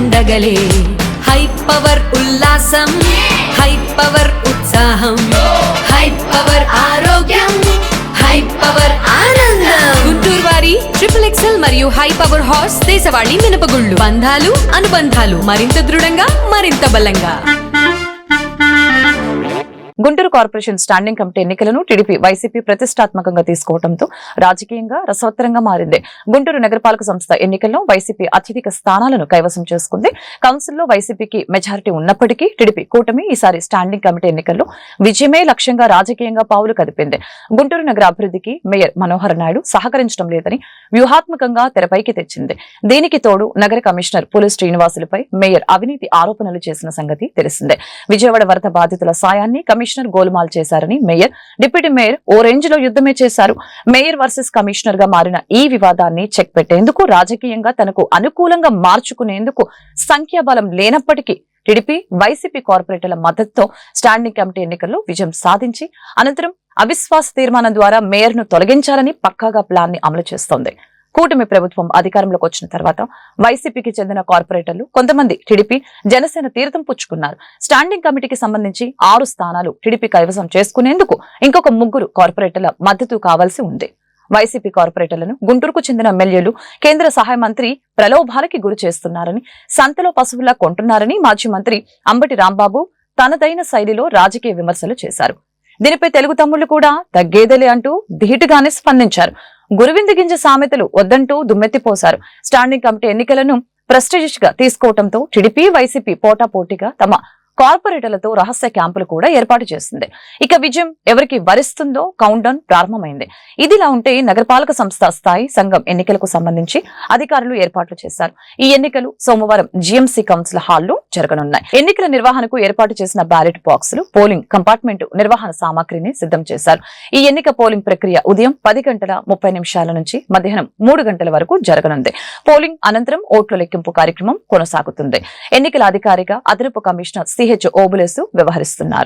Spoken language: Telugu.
పండగలే హై పవర్ ఉల్లాసం హై పవర్ ఉత్సాహం హై పవర్ ఆరోగ్యం హై పవర్ ఆనందం గుంటూరు వారి XXL మరియు హై పవర్ హార్స్ దేశవాళీ మినపగుళ్ళు బంధాలు అనుబంధాలు మరింత దృఢంగా మరింత బలంగా. గుంటూరు కార్పొరేషన్ స్టాండింగ్ కమిటీ ఎన్నికలను టీడీపీ వైసీపీ ప్రతిష్టాత్మకంగా తీసుకోవడంతో రాజకీయంగా రసవత్తరంగా మారింది. గుంటూరు నగరపాలక సంస్థ ఎన్నికల్లో వైసీపీ అత్యధిక స్థానాలను కైవసం చేసుకుంది. కౌన్సిల్లో వైసీపీకి మెజారిటీ ఉన్నప్పటికీ టీడీపీ కూటమి ఈసారి స్టాండింగ్ కమిటీ ఎన్నికల్లో విజయమే లక్ష్యంగా రాజకీయంగా పావులు కదిపింది. గుంటూరు నగర అభివృద్ధికి మేయర్ మనోహర్ నాయుడు సహకరించడం లేదని వ్యూహాత్మకంగా తెరపైకి తెచ్చింది. దీనికి తోడు నగర కమిషనర్ పులి శ్రీనివాసులపై మేయర్ అవినీతి ఆరోపణలు చేసిన సంగతి తెలిసిందే. విజయవాడ వరద బాధితుల సాయాన్ని కమిషనర్ గోల్మాల్ చేశారని మేయర్, డిప్యూటీ మేయర్ ఓ రేంజ్ లో యుద్ధమే చేశారు. మేయర్ వర్సెస్ కమిషనర్ గా మారిన ఈ వివాదాన్ని చెక్ పెట్టేందుకు, రాజకీయంగా తనకు అనుకూలంగా మార్చుకునేందుకు సంఖ్యాబలం లేనప్పటికీ టీడీపీ వైసీపీ కార్పొరేటర్ల మద్దతుతో స్టాండింగ్ కమిటీ ఎన్నికల్లో విజయం సాధించి అనంతరం అవిశ్వాస తీర్మానం ద్వారా మేయర్ ను తొలగించాలని పక్కాగా ప్లాన్ ని అమలు చేస్తోంది. కూటమి ప్రభుత్వం అధికారంలోకి వచ్చిన తర్వాత వైసీపీకి చెందిన కార్పొరేటర్లు కొంతమంది టీడీపీ జనసేన తీర్థం పుచ్చుకున్నారు. స్టాండింగ్ కమిటీకి సంబంధించి 6 స్థానాలు టీడీపీ కైవసం చేసుకునేందుకు ఇంకొక 3 కార్పొరేటర్ల మద్దతు కావాల్సి ఉంది. వైసీపీ కార్పొరేటర్లను గుంటూరుకు చెందిన ఎమ్మెల్యేలు కేంద్ర సహాయ మంత్రి ప్రలోభాలకి గురి చేస్తున్నారని, సంతలో పశువులా కొంటున్నారని మాజీ మంత్రి అంబటి రాంబాబు తనదైన శైలిలో రాజకీయ విమర్శలు చేశారు. దీనిపై తెలుగు తమ్ముళ్లు కూడా తగ్గేదలే అంటూ ధీటుగానే స్పందించారు. గురువింద గింజ సామెతలు వద్దంటూ దుమ్మెత్తిపోశారు. స్టాండింగ్ కమిటీ ఎన్నికలను ప్రెస్టీజియస్ గా తీసుకోవడంతో టీడీపీ వైసీపీ పోటాపోటీగా తమ కార్పొరేటర్లతో రహస్య క్యాంపులు కూడా ఏర్పాటు చేసింది. ఇక విజయం ఎవరికి వరిస్తుందో కౌంట్ డౌన్ ప్రారంభమైంది. ఇదిలా ఉంటే నగరపాలక సంస్థ స్థాయి సంఘం ఎన్నికలకు సంబంధించి అధికారులు ఏర్పాట్లు చేశారు. ఈ ఎన్నికలు సోమవారం జీఎంసీ కౌన్సిల్ హాల్లో జరగనున్నాయి. ఎన్నికల నిర్వహణకు ఏర్పాటు చేసిన బ్యాలెట్ బాక్సులు, పోలింగ్ కంపార్ట్మెంట్ నిర్వహణ సామాగ్రిని సిద్ధం చేశారు. ఈ ఎన్నిక పోలింగ్ ప్రక్రియ ఉదయం 10:30 నుంచి మధ్యాహ్నం 3 గంటల వరకు జరగనుంది. పోలింగ్ అనంతరం ఓట్ల లెక్కింపు కార్యక్రమం కొనసాగుతుంది. ఎన్నికల అధికారిగా అదనపు కమిషనర్ సిహెచ్ ఓబులేసు వ్యవహరిస్తున్నారు.